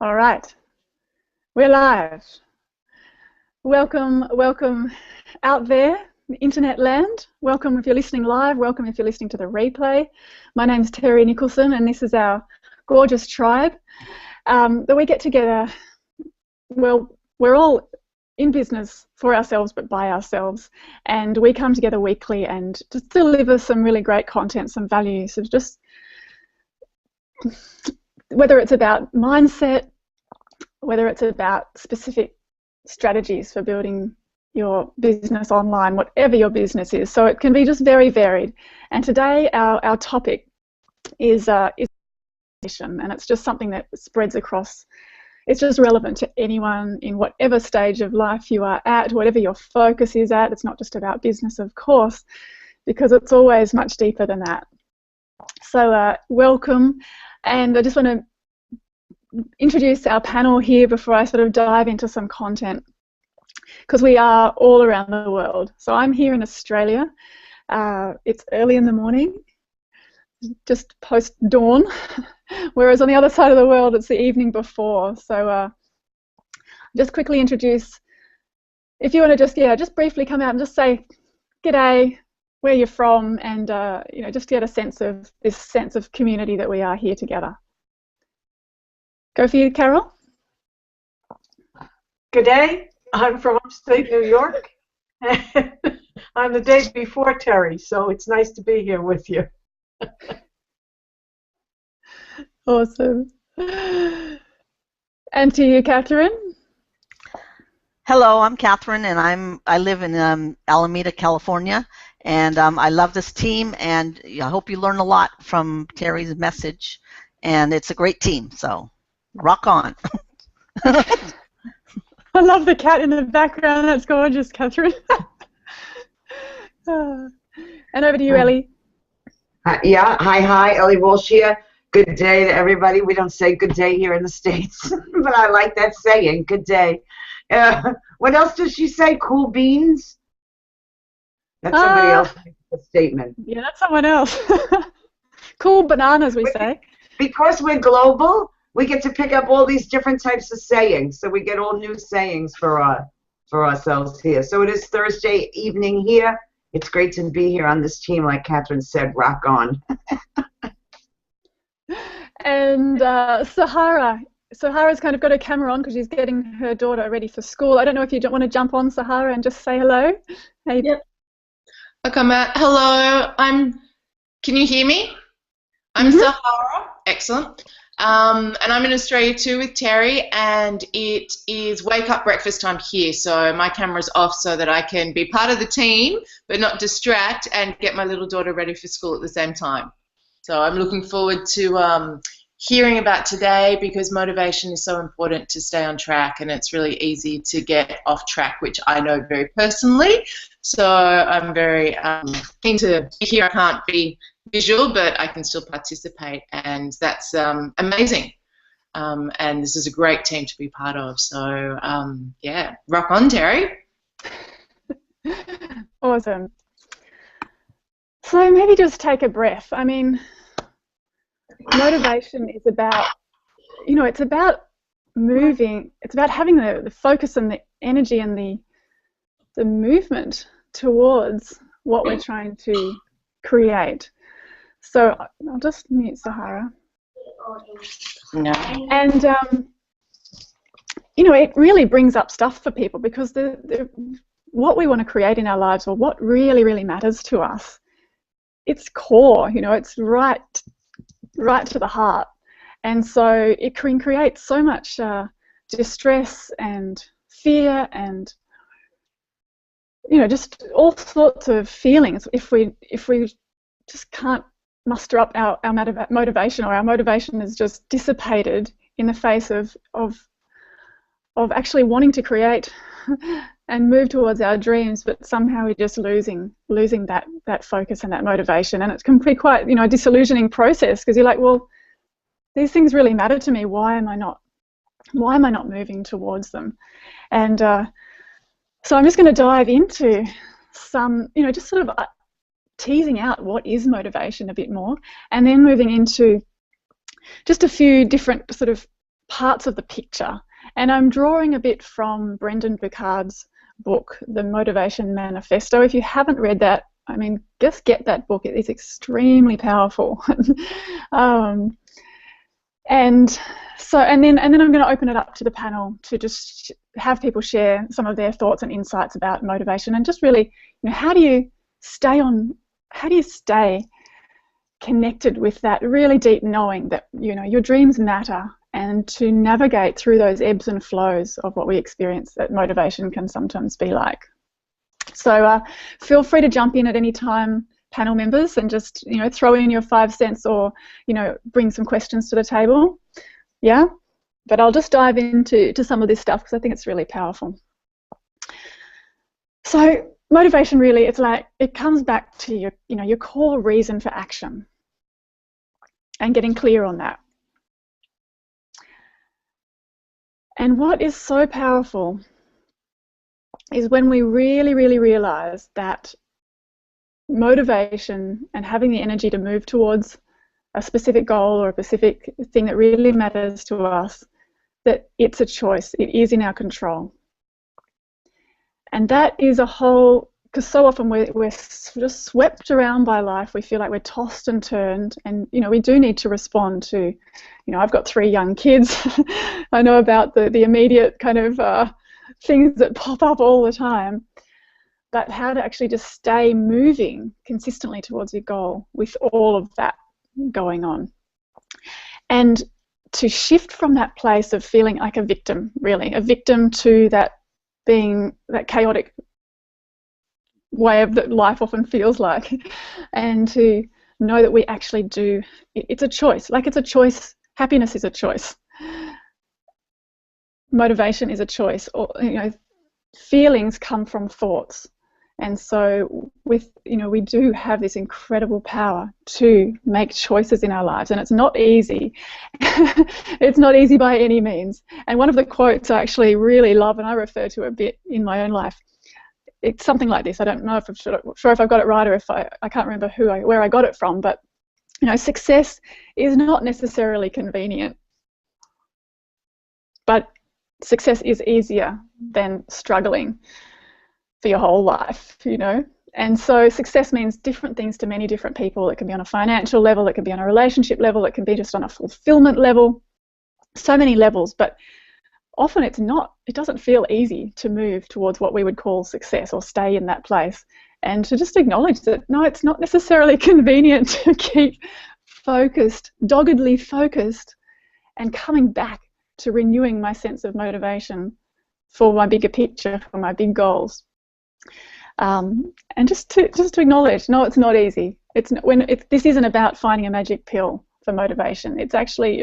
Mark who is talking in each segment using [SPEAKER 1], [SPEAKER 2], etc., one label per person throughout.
[SPEAKER 1] All right, we're live. Welcome, welcome out there, internet land. Welcome if you're listening live. Welcome if you're listening to the replay. My name's Terry Nicholson, and this is our gorgeous tribe that we get together. Well, we're all in business for ourselves, but by ourselves, and we come together weekly and just deliver some really great content, some value. So just whether it's about mindset, whether it's about specific strategies for building your business online, whatever your business is. So it can be just very varied. And today our topic is mission, and it's just something that spreads across. It's just relevant to anyone in whatever stage of life you are at, whatever your focus is at. It's not just about business, of course, because it's always much deeper than that. So welcome, and I just want to introduce our panel here before I sort of dive into some content, because we are all around the world. So I'm here in Australia. It's early in the morning, just post dawn, whereas on the other side of the world it's the evening before. So just quickly introduce, if you want to just briefly come out and just say g'day, where you're from, and just get a sense of this sense of community that we are here together. Go for you, Carol.
[SPEAKER 2] Good day. I'm from upstate New York. I'm the day before Terry, so it's nice to be here with you.
[SPEAKER 1] Awesome. And to you, Catherine.
[SPEAKER 3] Hello, I'm Catherine, and I live in Alameda, California, and I love this team, and I hope you learn a lot from Terry's message, and it's a great team, so rock on.
[SPEAKER 1] I love the cat in the background. That's gorgeous, Catherine. And over to you, Ellie.
[SPEAKER 4] Yeah, hi, Ellie Walsh here. Good day to everybody. We don't say good day here in the States, but I like that saying, good day. What else does she say? Cool beans? That's somebody else's statement.
[SPEAKER 1] Yeah, that's someone else. Cool bananas, we say.
[SPEAKER 4] Because we're global, we get to pick up all these different types of sayings, so we get all new sayings for ourselves here. So it is Thursday evening here. It's great to be here on this team, like Catherine said, rock on.
[SPEAKER 1] And Sahara's kind of got her camera on because she's getting her daughter ready for school. I don't know if you don't want to jump on, Sahara, and just say hello. Hey.
[SPEAKER 5] Yep. Okay, Matt. Hello. Can you hear me? I'm Sahara. Excellent. And I'm in Australia too with Terry, and it is wake up breakfast time here, so my camera's off so that I can be part of the team but not distract and get my little daughter ready for school at the same time. So I'm looking forward to hearing about today, because motivation is so important to stay on track, and it's really easy to get off track, which I know very personally. So I'm very keen to be here. I can't be visual, but I can still participate, and that's amazing. And this is a great team to be part of. So yeah, rock on, Terry.
[SPEAKER 1] Awesome. So maybe just take a breath. I mean, motivation is about, it's about moving. It's about having the focus and the energy and the movement towards what we're trying to create. So I'll just mute Sahara.
[SPEAKER 5] No.
[SPEAKER 1] And it really brings up stuff for people, because what we want to create in our lives, or what really, really matters to us, it's core. It's right to the heart, and so it can create so much distress and fear and just all sorts of feelings if we just can't muster up our motivation, or our motivation is just dissipated in the face of actually wanting to create and move towards our dreams, but somehow we're just losing that focus and that motivation, and it can be quite a disillusioning process, because you're like, well, these things really matter to me. Why am I not moving towards them? And so I'm just going to dive into some, just sort of teasing out what is motivation a bit more, and then moving into just a few different sort of parts of the picture. And I'm drawing a bit from Brendan Burchard's book, The Motivation Manifesto. If you haven't read that, I mean, just get that book. It is extremely powerful. And then I'm going to open it up to the panel to just have people share some of their thoughts and insights about motivation, and just really, how do you stay connected with that really deep knowing that your dreams matter, and to navigate through those ebbs and flows of what we experience that motivation can sometimes be like. So feel free to jump in at any time, panel members, and just throw in your 5 cents, or bring some questions to the table. Yeah, but I'll just dive into some of this stuff because I think it's really powerful. So motivation, really, it's like it comes back to your core reason for action, and getting clear on that. And what is so powerful is when we really, really realize that motivation and having the energy to move towards a specific goal or a specific thing that really matters to us, that it's a choice. It is in our control. And that is a whole, because so often we're just swept around by life. We feel like we're tossed and turned, and we do need to respond to, I've got 3 young kids. I know about the immediate kind of things that pop up all the time, but how to actually just stay moving consistently towards your goal with all of that going on. And to shift from that place of feeling like a victim, really, a victim, to that being that chaotic way of that life often feels like, and to know that we actually do, it's a choice. Like, it's a choice. Happiness is a choice. Motivation is a choice. Or, feelings come from thoughts. And so we do have this incredible power to make choices in our lives, and it's not easy. It's not easy by any means. And one of the quotes I actually really love, and I refer to a bit in my own life, it's something like this. I don't know if I'm sure if I've got it right, or if I can't remember where I got it from, but success is not necessarily convenient, but success is easier than struggling for your whole life, And so success means different things to many different people. It can be on a financial level, it can be on a relationship level, it can be just on a fulfillment level, so many levels. But often it doesn't feel easy to move towards what we would call success, or stay in that place. And to just acknowledge that, no, it's not necessarily convenient to keep focused, doggedly focused, and coming back to renewing my sense of motivation for my bigger picture, for my big goals. And just to acknowledge, no, it's not easy. This isn't about finding a magic pill for motivation. It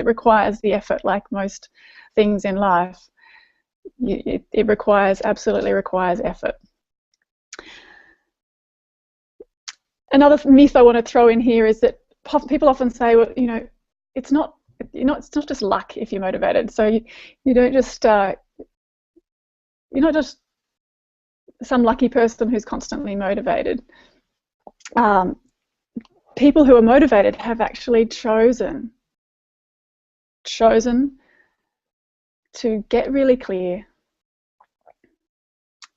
[SPEAKER 1] requires the effort, like most things in life. It absolutely requires effort. Another myth I want to throw in here is that people often say, well, it's not just luck if you're motivated. So you don't just you're not just some lucky person who's constantly motivated. People who are motivated have actually chosen to get really clear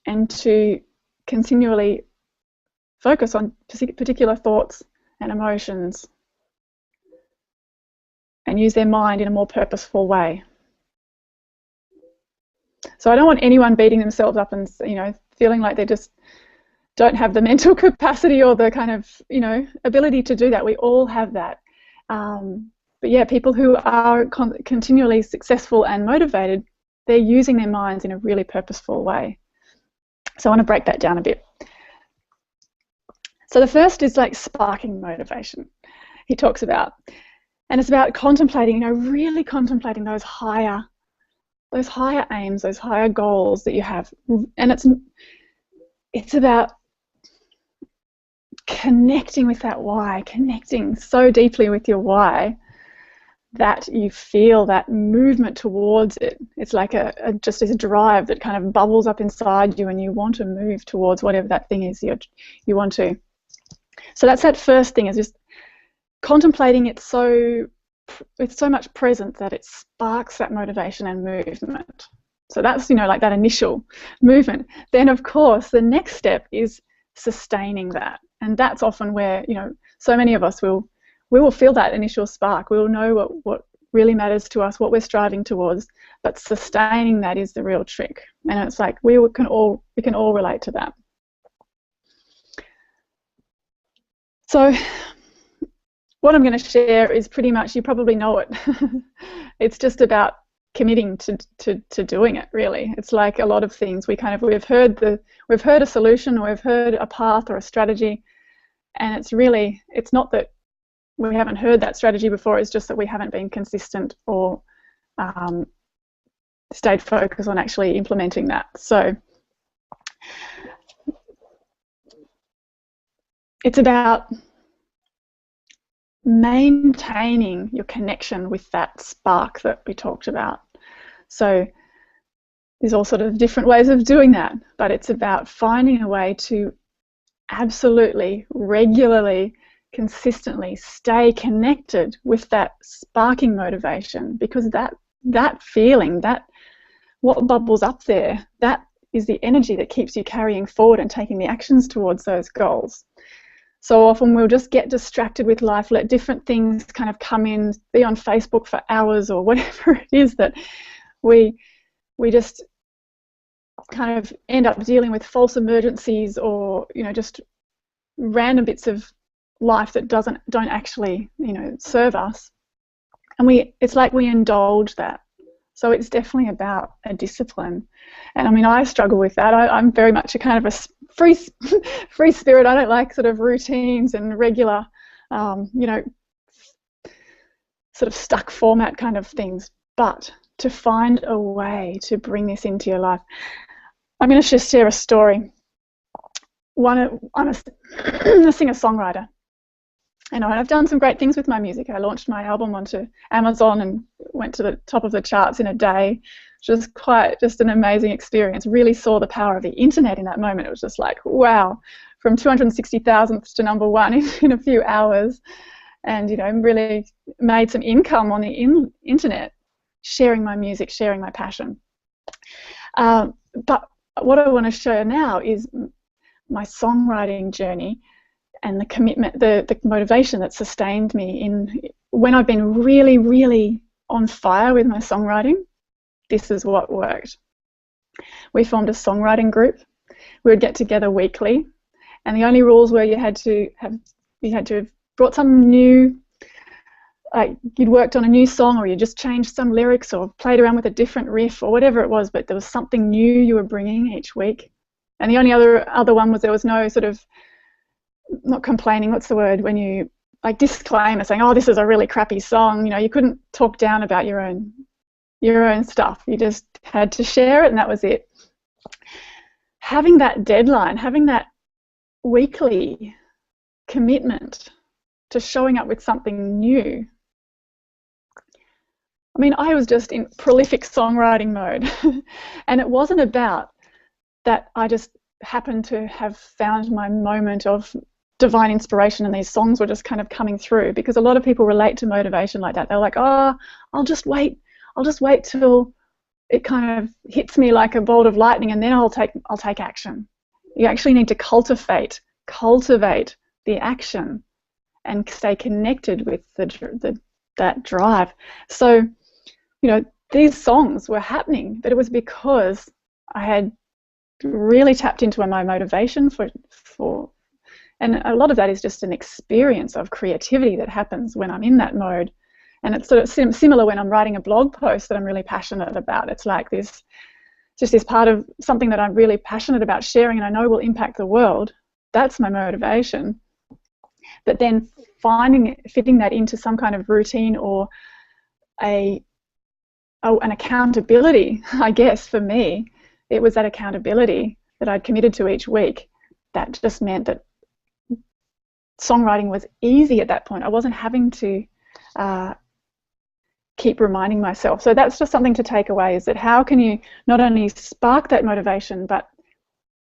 [SPEAKER 1] and to continually focus on particular thoughts and emotions, and use their mind in a more purposeful way. So I don't want anyone beating themselves up and feeling like they just don't have the mental capacity or the kind of ability to do that. We all have that. But yeah, people who are continually successful and motivated, they're using their minds in a really purposeful way. So I want to break that down a bit. So the first is like sparking motivation, he talks about. And it's about contemplating, really contemplating those higher aims, those higher goals that you have. And it's about connecting with that why, connecting so deeply with your why that you feel that movement towards it. It's like just this drive that kind of bubbles up inside you, and you want to move towards whatever that thing is you want to. So that's that first thing, is just contemplating it so it's so much present that it sparks that motivation and movement. So that's, you know, like that initial movement. Then, of course, the next step is sustaining that. And that's often where, you know, so many of us we will feel that initial spark. We will know what really matters to us, what we're striving towards, but sustaining that is the real trick. And it's like we can all relate to that. So what I'm going to share is pretty much, you probably know it. It's just about committing to doing it, really. It's like a lot of things. We've heard a solution, or we've heard a path or a strategy, and it's not that we haven't heard that strategy before, it's just that we haven't been consistent or stayed focused on actually implementing that. So it's about maintaining your connection with that spark that we talked about. So there's all sort of different ways of doing that, but it's about finding a way to absolutely, regularly, consistently stay connected with that sparking motivation, because that feeling, that what bubbles up there, that is the energy that keeps you carrying forward and taking the actions towards those goals. So often we'll just get distracted with life, let different things kind of come in, be on Facebook for hours or whatever it is, that we just kind of end up dealing with false emergencies, or, you know, just random bits of life that don't actually, you know, serve us. And it's like we indulge that. So it's definitely about a discipline. And I mean, I struggle with that. I'm very much a kind of a free spirit. I don't like sort of routines and regular, you know, sort of stuck format kind of things. But to find a way to bring this into your life, I'm going to just share a story. I'm a singer-songwriter. And I've done some great things with my music. I launched my album onto Amazon and went to the top of the charts in a day, which was just an amazing experience. Really saw the power of the internet in that moment. It was just like, wow, from 260,000th to #1 in a few hours. And, you know, really made some income on the internet, sharing my music, sharing my passion. But what I want to show now is my songwriting journey, and the commitment, the motivation that sustained me when I've been really, really on fire with my songwriting. This is what worked. We formed a songwriting group. We would get together weekly, and the only rules were you had to have brought some new, like you'd worked on a new song, or you just changed some lyrics or played around with a different riff or whatever it was, but there was something new you were bringing each week. And the only other one was there was no sort of, not complaining, what's the word, when you like disclaimer saying, oh, this is a really crappy song. You know, you couldn't talk down about your own stuff. You just had to share it, and that was it. Having that deadline, having that weekly commitment to showing up with something new. I mean, I was just in prolific songwriting mode, and it wasn't about that I just happened to have found my moment of divine inspiration and these songs were just kind of coming through, because a lot of people relate to motivation like that. They're like, oh, I'll just wait till it kind of hits me like a bolt of lightning, and then I'll take action. You actually need to cultivate the action and stay connected with that drive. So, you know, these songs were happening, but it was because I had really tapped into my motivation for and a lot of that is just an experience of creativity that happens when I'm in that mode. And it's sort of similar when I'm writing a blog post that I'm really passionate about. It's like this part of something that I'm really passionate about sharing and I know will impact the world. That's my motivation. But then fitting that into some kind of routine or an accountability, I guess, for me, it was that accountability that I'd committed to each week that just meant that songwriting was easy at that point. I wasn't having to keep reminding myself. So that's just something to take away, is that how can you not only spark that motivation but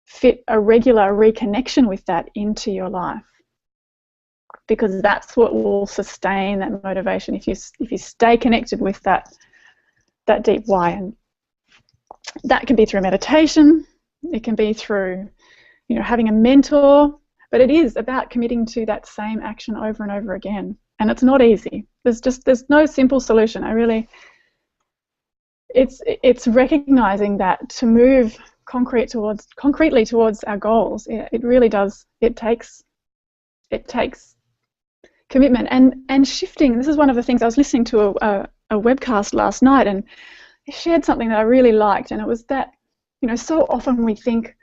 [SPEAKER 1] fit a regular reconnection with that into your life. because that's what will sustain that motivation if you stay connected with that deep why. And that can be through meditation, it can be through, you know, having a mentor, but it is about committing to that same action over and over again. And it's not easy. There's no simple solution. It's recognizing that to move concretely towards our goals, it really does. It takes commitment and shifting. This is one of the things. I was listening to a webcast last night, and it shared something that I really liked, and it was that, you know, so often we think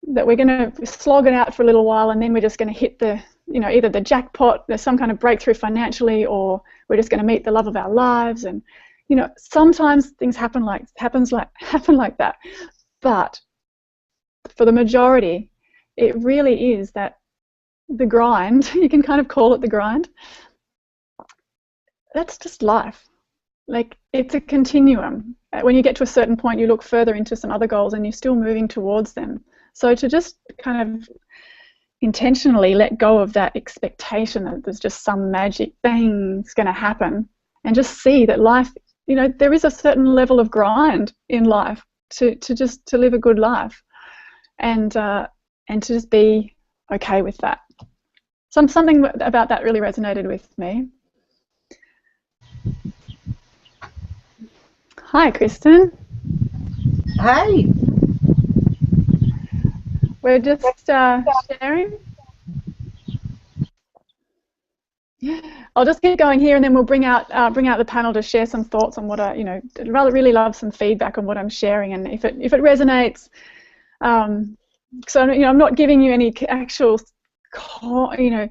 [SPEAKER 1] that we're going to slog it out for a little while and then we're just going to hit the, you know, either the jackpot, there's some kind of breakthrough financially, or we're just going to meet the love of our lives. And, you know, sometimes things happen like that. But for the majority, it really is that the grind, you can kind of call it the grind, that's just life. Like, it's a continuum. When you get to a certain point, you look further into some other goals and you're still moving towards them. So to just kind of intentionally let go of that expectation that there's just some magic thing's going to happen, and just see that life, you know, there is a certain level of grind in life to live a good life, and to just be okay with that. Something about that really resonated with me. Hi, Kristen.
[SPEAKER 4] Hi.
[SPEAKER 1] We're just sharing. I'll just keep going here, and then we'll bring out the panel to share some thoughts on what I'd really love some feedback on what I'm sharing, and if it resonates. So, you know, I'm not giving you any actual, you know,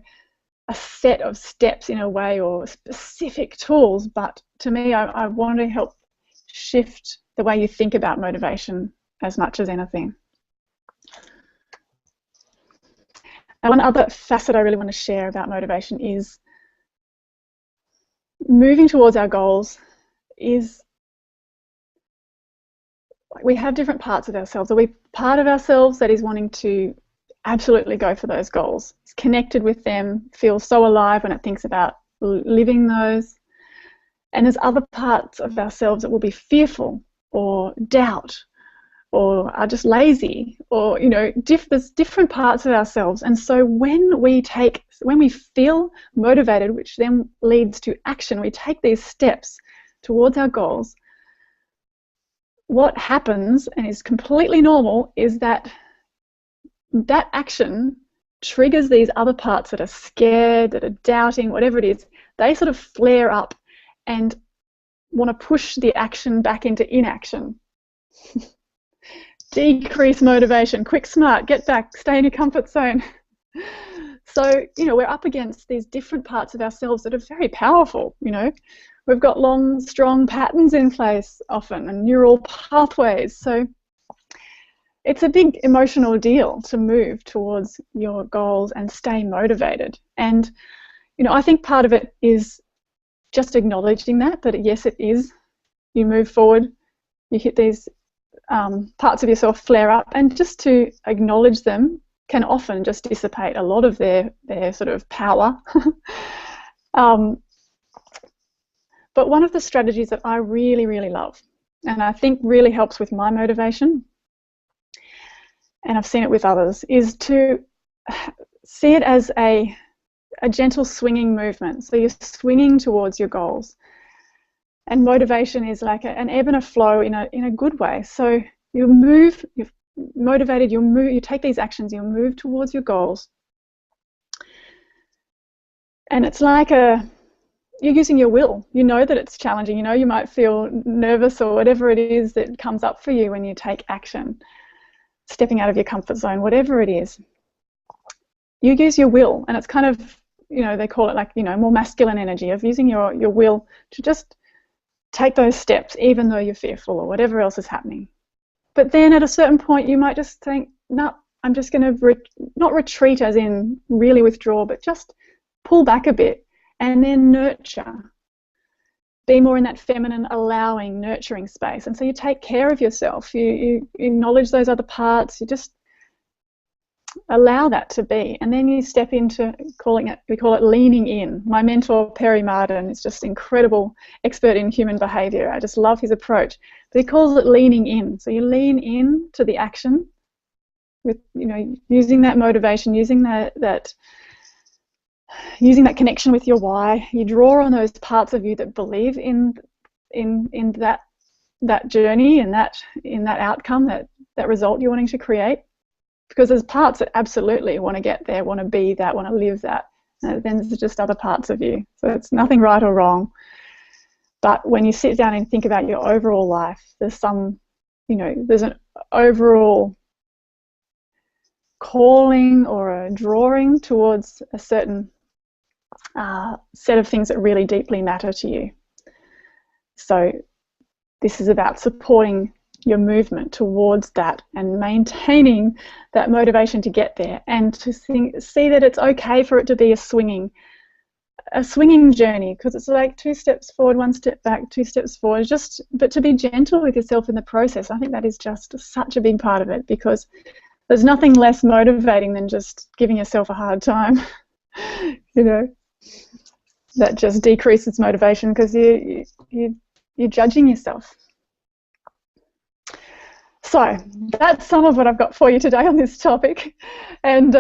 [SPEAKER 1] a set of steps in a way or specific tools, but to me, I want to help shift the way you think about motivation as much as anything. And one other facet I really want to share about motivation is moving towards our goals is, we have different parts of ourselves. Are we part of ourselves that is wanting to absolutely go for those goals? It's connected with them, feels so alive when it thinks about living those. And there's other parts of ourselves that will be fearful or doubt or are just lazy, or, you know, there's different parts of ourselves. And so when we feel motivated, which then leads to action, we take these steps towards our goals, what happens, and is completely normal, is that action triggers these other parts that are scared, that are doubting, whatever it is. They sort of flare up and want to push the action back into inaction. Decrease motivation, quick, smart, get back, stay in your comfort zone. So, you know, we're up against these different parts of ourselves that are very powerful, you know. We've got long, strong patterns in place often, and neural pathways. So it's a big emotional deal to move towards your goals and stay motivated. And, you know, I think part of it is just acknowledging that yes, it is. You move forward, you hit these parts of yourself flare up, and just to acknowledge them can often just dissipate a lot of their sort of power. But one of the strategies that I really, really love, and I think really helps with my motivation, and I've seen it with others, is to see it as a gentle swinging movement. So you're swinging towards your goals. And motivation is like an ebb and a flow in a good way. So you move, you're motivated, you take these actions, you move towards your goals. And it's like you're using your will. You know that it's challenging. You know you might feel nervous or whatever it is that comes up for you when you take action, stepping out of your comfort zone, whatever it is. You use your will, and it's kind of, you know, they call it like, you know, more masculine energy of using your will to just take those steps even though you're fearful or whatever else is happening. But then at a certain point you might just think, no, I'm just going to not retreat as in really withdraw, but just pull back a bit and then nurture. Be more in that feminine, allowing, nurturing space. And so you take care of yourself. You acknowledge those other parts. You just allow that to be, and then you step into we call it leaning in. My mentor Perry Martin is just incredible expert in human behavior. I just love his approach, but he calls it leaning in. So you lean in to the action with, you know, using that motivation, using that connection with your why. You draw on those parts of you that believe in that journey and in that outcome, that result you're wanting to create. Because there's parts that absolutely want to get there, want to be that, want to live that. And then there's just other parts of you. So it's nothing right or wrong. But when you sit down and think about your overall life, there's there's an overall calling or a drawing towards a certain set of things that really deeply matter to you. So this is about supporting your movement towards that and maintaining that motivation to get there, and to see that it's okay for it to be a swinging journey, because it's like 2 steps forward, 1 step back, 2 steps forward, but to be gentle with yourself in the process. I think that is just such a big part of it, because there's nothing less motivating than just giving yourself a hard time. That just decreases motivation, because you're judging yourself. So that's some of what I've got for you today on this topic, and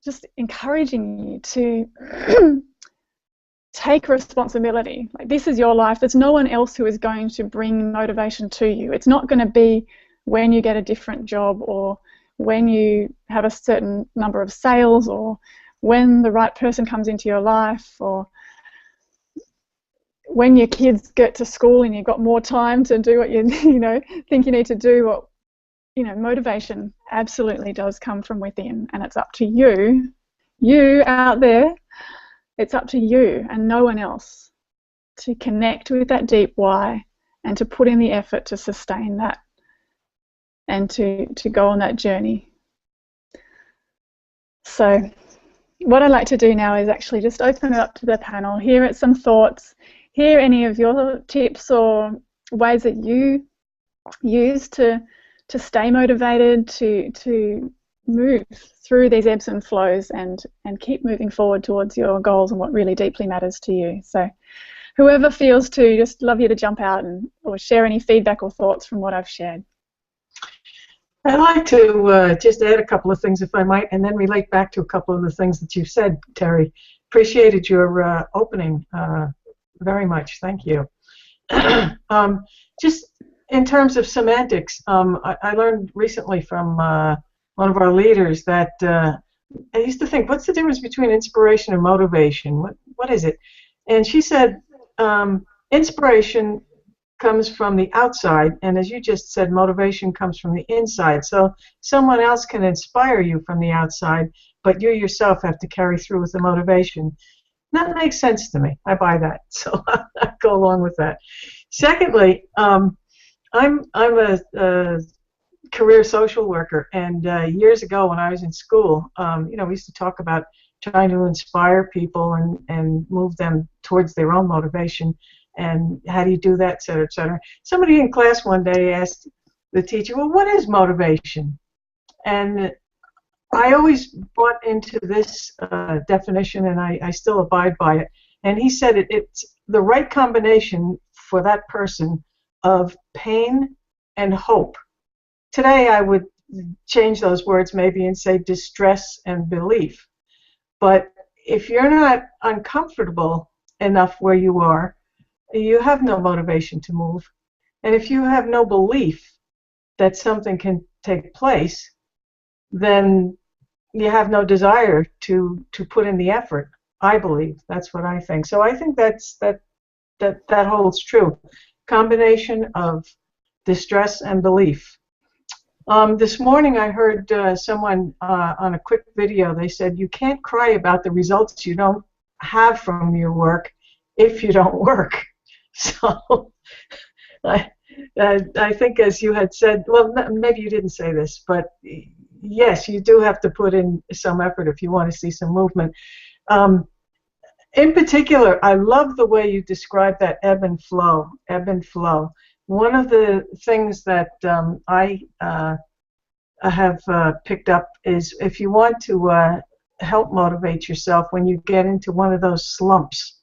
[SPEAKER 1] just encouraging you to take responsibility. Like, this is your life. There's no one else who is going to bring motivation to you. It's not going to be when you get a different job, or when you have a certain number of sales, or when the right person comes into your life, or when your kids get to school and you've got more time to do what you think you need to do. Or, motivation absolutely does come from within, and it's up to you out there, it's up to you and no one else to connect with that deep why, and to put in the effort to sustain that, and to go on that journey. So what I'd like to do now is actually just open it up to the panel, hear some thoughts, hear any of your tips or ways that you use to stay motivated, to move through these ebbs and flows, and keep moving forward towards your goals and what really deeply matters to you. So whoever feels to, just love you to jump out or share any feedback or thoughts from what I've shared.
[SPEAKER 2] I'd like to just add a couple of things, if I might, and then relate back to a couple of the things that you said, Terry. Appreciated your opening very much. Thank you. Just in terms of semantics, I learned recently from one of our leaders that I used to think, what's the difference between inspiration and motivation? What is it? And she said, inspiration comes from the outside, and as you just said, motivation comes from the inside. So someone else can inspire you from the outside, but you yourself have to carry through with the motivation. That makes sense to me. I buy that, so I go along with that. Secondly, I'm a career social worker, and years ago when I was in school, we used to talk about trying to inspire people and move them towards their own motivation. And how do you do that, et cetera, et cetera. Somebody in class one day asked the teacher, well, what is motivation? And I always bought into this definition, and I still abide by it. And he said it's the right combination for that person of pain and hope. Today I would change those words maybe and say distress and belief. But if you're not uncomfortable enough where you are, you have no motivation to move. And if you have no belief that something can take place, then you have no desire to put in the effort. I believe that's what I think. So I think that holds true. Combination of distress and belief. This morning I heard someone on a quick video. They said you can't cry about the results you don't have from your work if you don't work. So I think, as you had said, well, maybe you didn't say this, but yes, you do have to put in some effort if you want to see some movement. In particular, I love the way you described that ebb and flow. Ebb and flow. One of the things that I have picked up is if you want to help motivate yourself when you get into one of those slumps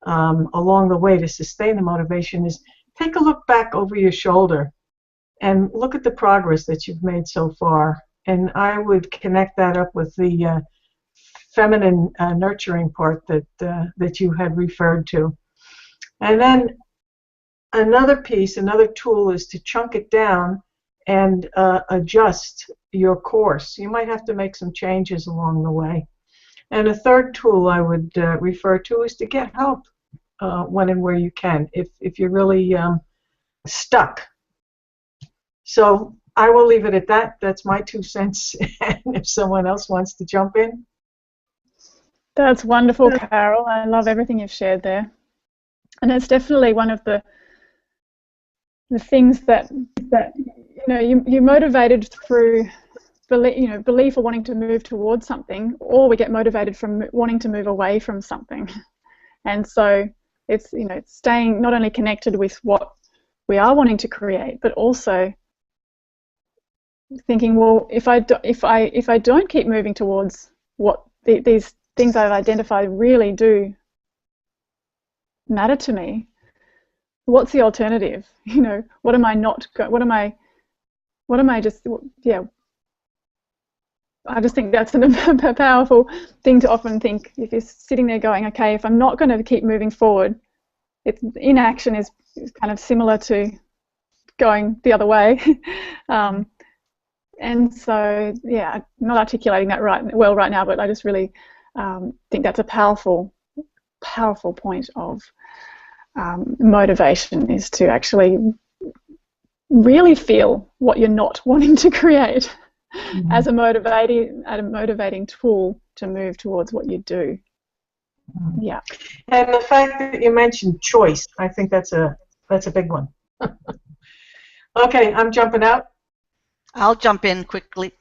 [SPEAKER 2] along the way to sustain the motivation is take a look back over your shoulder and look at the progress that you've made so far. And I would connect that up with the feminine nurturing part that you had referred to. And then another piece, another tool is to chunk it down and adjust your course. You might have to make some changes along the way. And a third tool I would refer to is to get help when and where you can, if you're really stuck. So I will leave it at that. That's my 2 cents. And if someone else wants to jump in.
[SPEAKER 1] That's wonderful, Carol. I love everything you've shared there. And it's definitely one of the things that you're motivated through belief or wanting to move towards something, or we get motivated from wanting to move away from something. And so it's it's staying not only connected with what we are wanting to create, but also thinking, well, if I don't keep moving towards what these things I've identified really do matter to me, what's the alternative? What am I not? What am I just? Yeah. I just think that's a powerful thing to often think. If you're sitting there going, okay, if I'm not going to keep moving forward, inaction is kind of similar to going the other way. And so, yeah, I'm not articulating that well right now, but I just really think that's a powerful point of motivation, is to actually really feel what you're not wanting to create as a motivating tool to move towards what you do. Yeah.
[SPEAKER 2] And the fact that you mentioned choice, I think that's a big one. Okay, I'm jumping out.
[SPEAKER 3] I'll jump in quickly.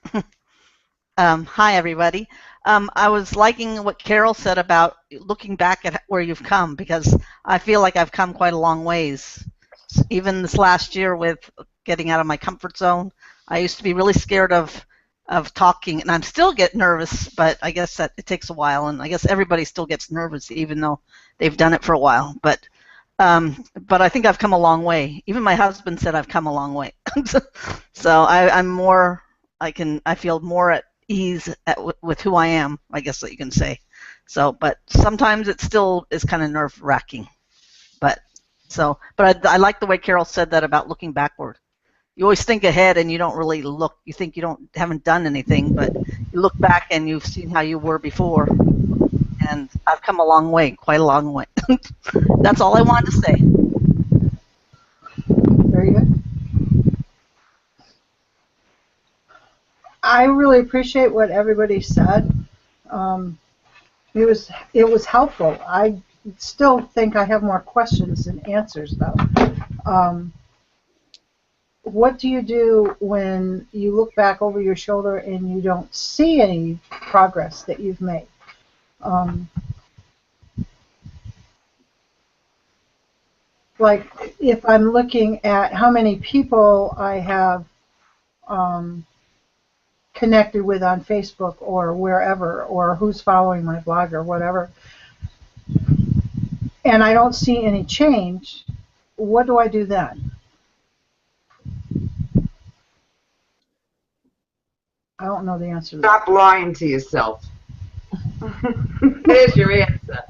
[SPEAKER 3] Hi, everybody. I was liking what Carol said about looking back at where you've come, because I feel like I've come quite a long ways. Even this last year with getting out of my comfort zone, I used to be really scared of talking, and I'm still get nervous, but I guess that it takes a while, and I guess everybody still gets nervous even though they've done it for a while. But I think I've come a long way. Even my husband said I've come a long way. So I feel more at ease with who I am, I guess that you can say. So, but sometimes it still is kind of nerve-wracking. But I like the way Carol said that about looking backward. You always think ahead and you don't really look. You think you haven't done anything, but you look back and you've seen how you were before. And I've come a long way, quite a long way. That's all I wanted to say.
[SPEAKER 6] Very good. I really appreciate what everybody said. It was helpful. I still think I have more questions than answers, though. What do you do when you look back over your shoulder and you don't see any progress that you've made? Like if I'm looking at how many people I have connected with on Facebook or wherever, or who's following my blog or whatever, and I don't see any change, what do I do then? I don't know the answer to that.
[SPEAKER 4] Stop lying to yourself. There's your answer.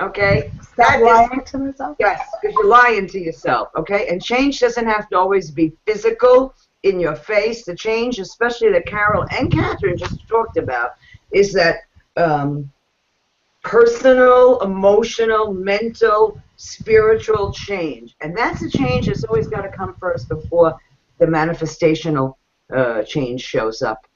[SPEAKER 4] Okay?
[SPEAKER 6] Stop lying to myself?
[SPEAKER 4] Yes, because you're lying to yourself. Okay? And change doesn't have to always be physical, in your face. The change, especially that Carol and Catherine just talked about, is that personal, emotional, mental, spiritual change. And that's a change that's always got to come first before the manifestational change shows up.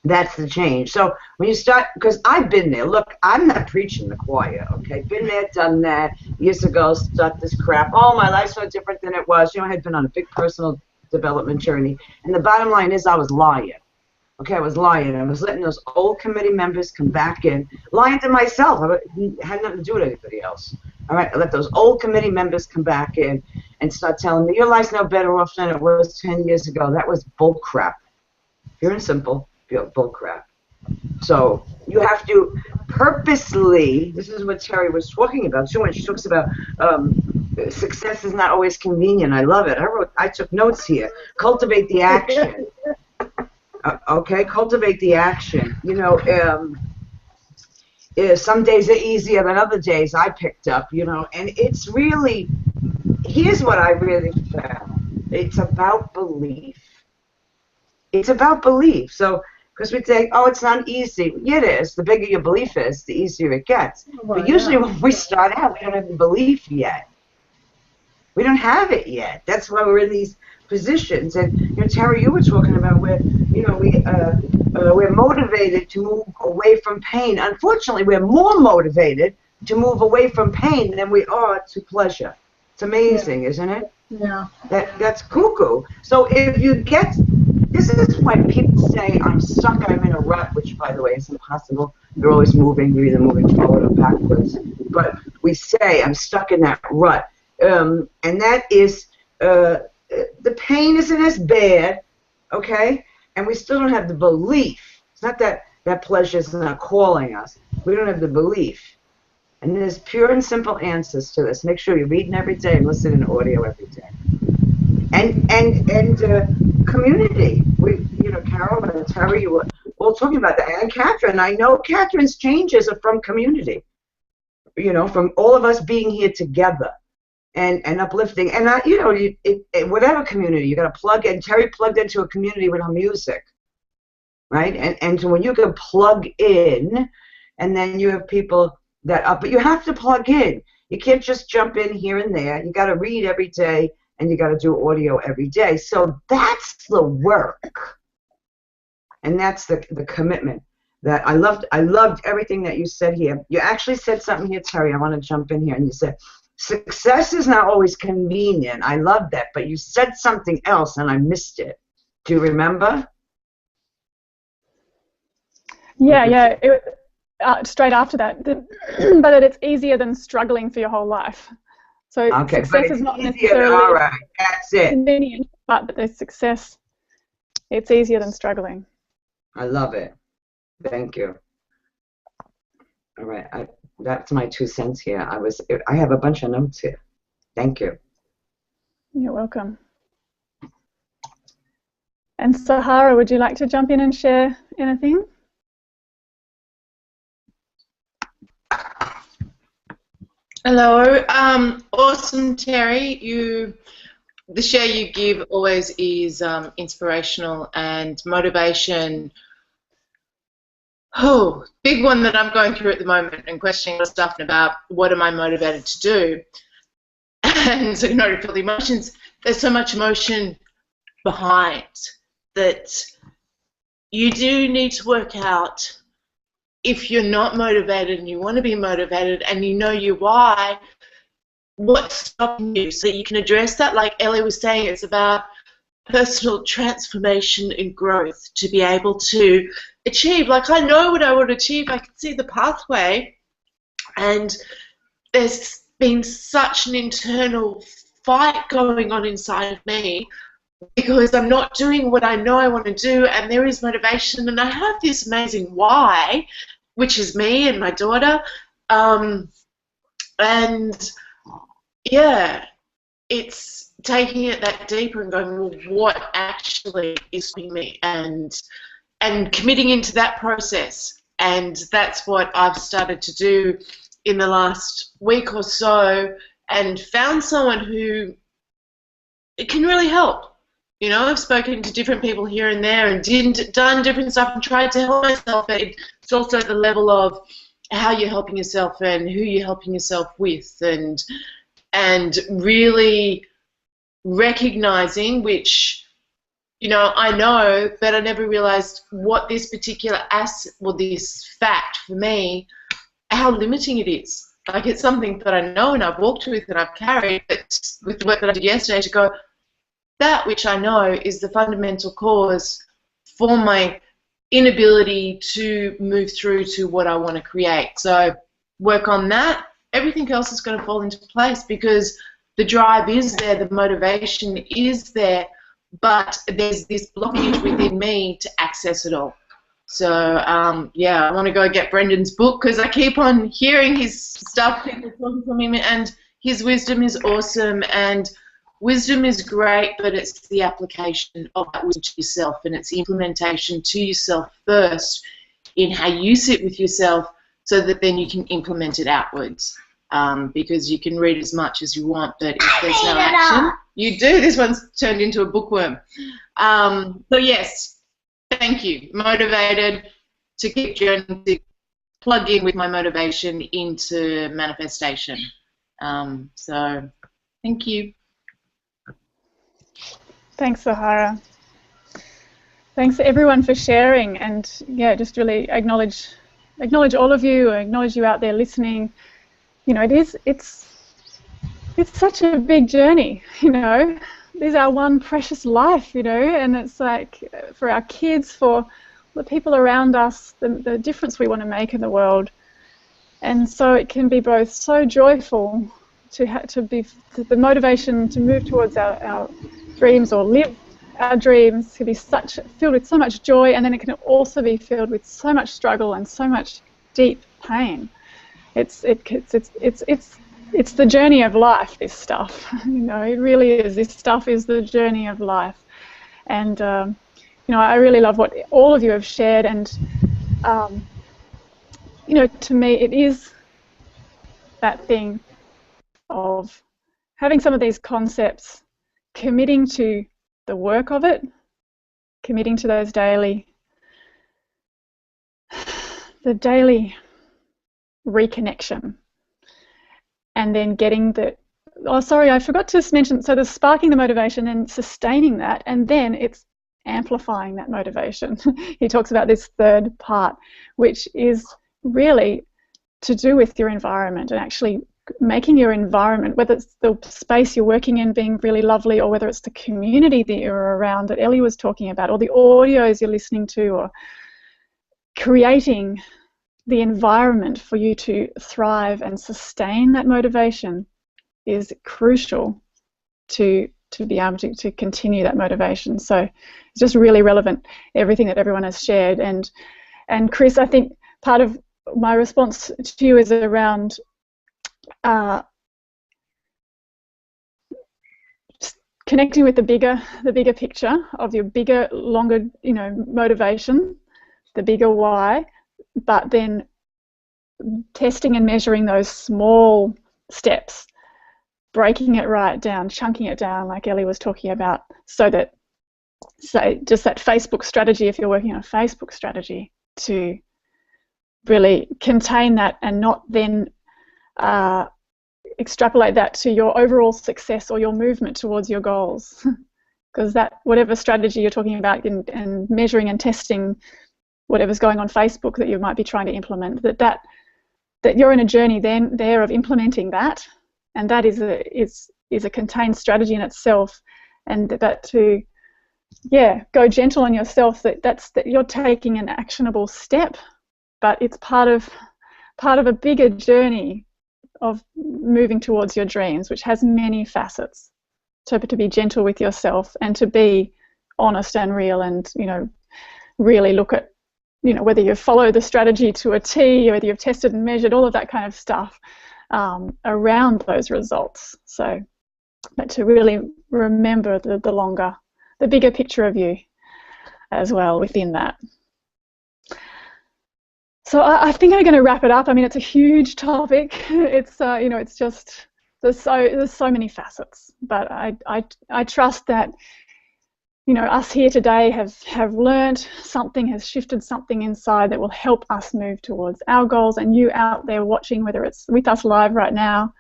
[SPEAKER 4] That's the change. So when you start, because I've been there. Look, I'm not preaching the choir, okay? Been there, done that. Years ago, start this crap. Oh, my life's so different than it was. I had been on a big personal development journey. And the bottom line is I was lying. Okay, I was lying. I was letting those old committee members come back in. Lying to myself. It had nothing to do with anybody else. All right, I let those old committee members come back in and start telling me, your life's no better off than it was 10 years ago. That was bull crap. Pure and simple, bull crap. So you have to purposely, this is what Terry was talking about too, when she talks about success is not always convenient. I love it. I took notes here. Cultivate the action. Okay, cultivate the action. You know, some days are easier than other days, I picked up, you know, and it's really, here's what I really found. It's about belief. It's about belief. So, because we think, oh, it's not easy. Yeah, it is. The bigger your belief is, the easier it gets.
[SPEAKER 6] Well,
[SPEAKER 4] but usually when we start out, we don't have the belief yet. We don't have it yet. That's why we're in these positions. And, you know, Terry, you were talking about where, you know, we're motivated to move away from pain. Unfortunately, we're more motivated to move away from pain than we are to pleasure. It's amazing, isn't it?
[SPEAKER 6] Yeah.
[SPEAKER 4] That's cuckoo. So if you get, this is why people say I'm stuck, I'm in a rut, which, by the way, is impossible. You're always moving. You're either moving forward or backwards. But we say I'm stuck in that rut. And that is, the pain isn't as bad, okay? And we still don't have the belief. It's not that pleasure is not calling us. We don't have the belief. And there's pure and simple answers to this. Make sure you're reading every day and listening to audio every day. And community. We, you know, Carol and Terry, you were all talking about that. And Catherine, I know Catherine's changes are from community. You know, from all of us being here together. And uplifting, and you know, whatever community you got to plug in. Terry plugged into a community with her music, right? And so when you can plug in, and then you have people that but you have to plug in. You can't just jump in here and there. You got to read every day, and you got to do audio every day. So that's the work, and that's the commitment. That I loved everything that you said here. You actually said something here, Terry. I want to jump in here, and you said, success is not always convenient. I love that, but you said something else and I missed it. Do you remember?
[SPEAKER 1] Yeah. Straight after that, but that it's easier than struggling for your whole life. So
[SPEAKER 4] okay,
[SPEAKER 1] success is not necessarily
[SPEAKER 4] all right. That's it.
[SPEAKER 1] convenient, but the success, it's easier than struggling.
[SPEAKER 4] I love it. Thank you. All right. That's my 2 cents here. I have a bunch of notes here. Thank you.
[SPEAKER 1] You're welcome. And Sahara, would you like to jump in and share anything?
[SPEAKER 5] Hello. Awesome, Terry. The share you give always is inspirational, and motivation. Oh, big one that I'm going through at the moment and questioning the stuff about what am I motivated to do. And so, you know, feel the emotions. There's so much emotion behind that you do need to work out if you're not motivated and you want to be motivated and you know your why, what's stopping you so that you can address that. Like Ellie was saying, it's about personal transformation and growth to be able to achieve. Like, I know what I want to achieve. I can see the pathway, and there's been such an internal fight going on inside of me because I'm not doing what I know I want to do, and there is motivation, and I have this amazing why, which is me and my daughter, and yeah, it's taking it that deeper and going, well, what actually is doing me, and committing into that process. And that's what I've started to do in the last week or so, and found someone who it can really help. You know, I've spoken to different people here and there and done different stuff and tried to help myself, but it's also at the level of how you're helping yourself and who you're helping yourself with, and really recognizing, which, you know, I know, but I never realized what this particular this fact for me, how limiting it is. Like, it's something that I know and I've walked with and I've carried, but with the work that I did yesterday, to go, that which I know is the fundamental cause for my inability to move through to what I want to create. So work on that. Everything else is going to fall into place because the drive is there, the motivation is there, but there's this blockage within me to access it all. So, yeah, I want to go get Brendan's book because I keep on hearing his stuff, people talking from him, and his wisdom is awesome. And wisdom is great, but it's the application of that wisdom to yourself, and it's the implementation to yourself first in how you sit with yourself so that then you can implement it outwards. Because you can read as much as you want, but if there's no action, you do. This one's turned into a bookworm. So, yes. Thank you. Motivated to keep journeying, to plug in with my motivation into manifestation. So, thank you.
[SPEAKER 1] Thanks, Sahara. Thanks everyone for sharing, and yeah, just really acknowledge all of you, acknowledge you out there listening. You know, it's such a big journey. You know. This is our one precious life, you know, and it's like for our kids, for the people around us, the difference we want to make in the world. And so it can be both so joyful to be the motivation to move towards our dreams or live our dreams can be filled with so much joy, and then it can also be filled with so much struggle and so much deep pain. It's the journey of life, this stuff. You know, it really is. This stuff is the journey of life. And, you know, I really love what all of you have shared. And, you know, to me, it is that thing of having some of these concepts, committing to the work of it, committing to those daily reconnection. And then getting the, oh, sorry, I forgot to mention, so the sparking the motivation and sustaining that, and then it's amplifying that motivation. He talks about this third part, which is really to do with your environment and actually making your environment, whether it's the space you're working in being really lovely, or whether it's the community that you're around that Ellie was talking about, or the audios you're listening to, or creating the environment for you to thrive and sustain that motivation is crucial to be able to continue that motivation. So it's just really relevant, everything that everyone has shared. And Chris, I think part of my response to you is around just connecting with the bigger picture of your bigger, longer, you know, motivation, the bigger why, but then testing and measuring those small steps, breaking it right down, chunking it down like Ellie was talking about, so that, say, just that Facebook strategy, if you're working on a Facebook strategy, to really contain that and not then extrapolate that to your overall success or your movement towards your goals. Because that, whatever strategy you're talking about and measuring and testing whatever's going on Facebook that you might be trying to implement, that you're in a journey then there of implementing that, and that is a contained strategy in itself, and that to go gentle on yourself, that you're taking an actionable step, but it's part of a bigger journey of moving towards your dreams, which has many facets. So to be gentle with yourself and to be honest and real, and, you know, really look at, you know, whether you follow the strategy to a T, whether you've tested and measured, all of that kind of stuff around those results. So, but to really remember the bigger picture of you as well within that. So I think I'm going to wrap it up. I mean, it's a huge topic. It's you know, it's just there's so many facets. But I trust that, you know, us here today have learned something, has shifted something inside that will help us move towards our goals. And you out there watching, whether it's with us live right now,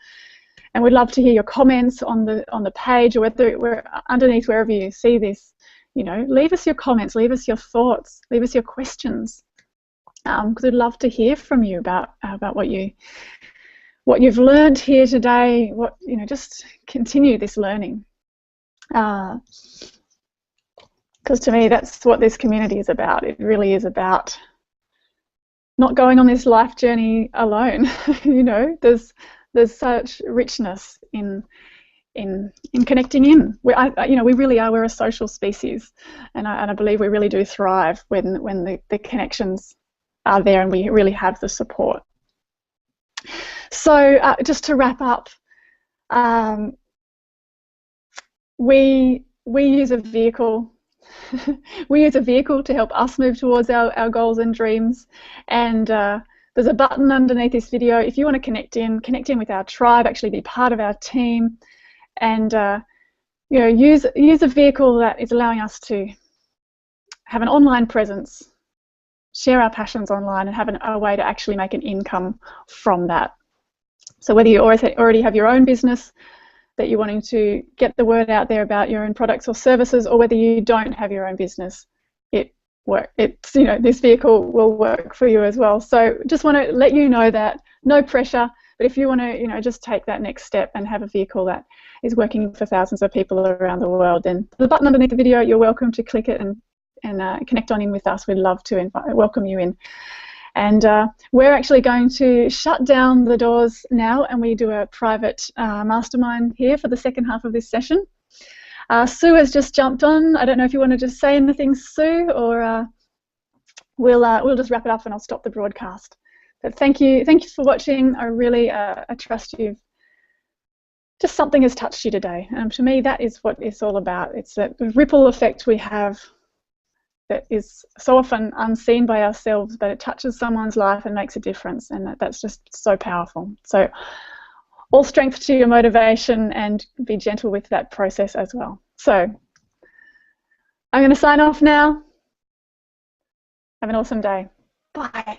[SPEAKER 1] and we'd love to hear your comments on the page, or whether we're underneath wherever you see this. You know, leave us your comments, leave us your thoughts, leave us your questions, because we'd love to hear from you about what you've learned here today. What, you know, just continue this learning. Because to me, that's what this community is about. It really is about not going on this life journey alone. You know, there's such richness in in connecting in. We really are. We're a social species, and I believe we really do thrive when the connections are there and we really have the support. So just to wrap up, we use a vehicle. We use a vehicle to help us move towards our goals and dreams. And there's a button underneath this video if you want to connect in with our tribe, actually be part of our team, and use a vehicle that is allowing us to have an online presence, share our passions online, and have a way to actually make an income from that. So whether you already have your own business that you're wanting to get the word out there about your own products or services, or whether you don't have your own business, this vehicle will work for you as well. So just want to let you know that, no pressure, but if you want to just take that next step and have a vehicle that is working for thousands of people around the world, then the button underneath the video, you're welcome to click it and connect on in with us. We'd love to welcome you in. And we're actually going to shut down the doors now, and we do a private mastermind here for the second half of this session. Sue has just jumped on. I don't know if you want to just say anything, Sue, or we'll just wrap it up and I'll stop the broadcast. But thank you for watching. I really I trust just something has touched you today, and to me that is what it's all about. It's that ripple effect we have that is so often unseen by ourselves, but it touches someone's life and makes a difference, and that's just so powerful. So all strength to your motivation, and be gentle with that process as well. So I'm going to sign off now. Have an awesome day. Bye.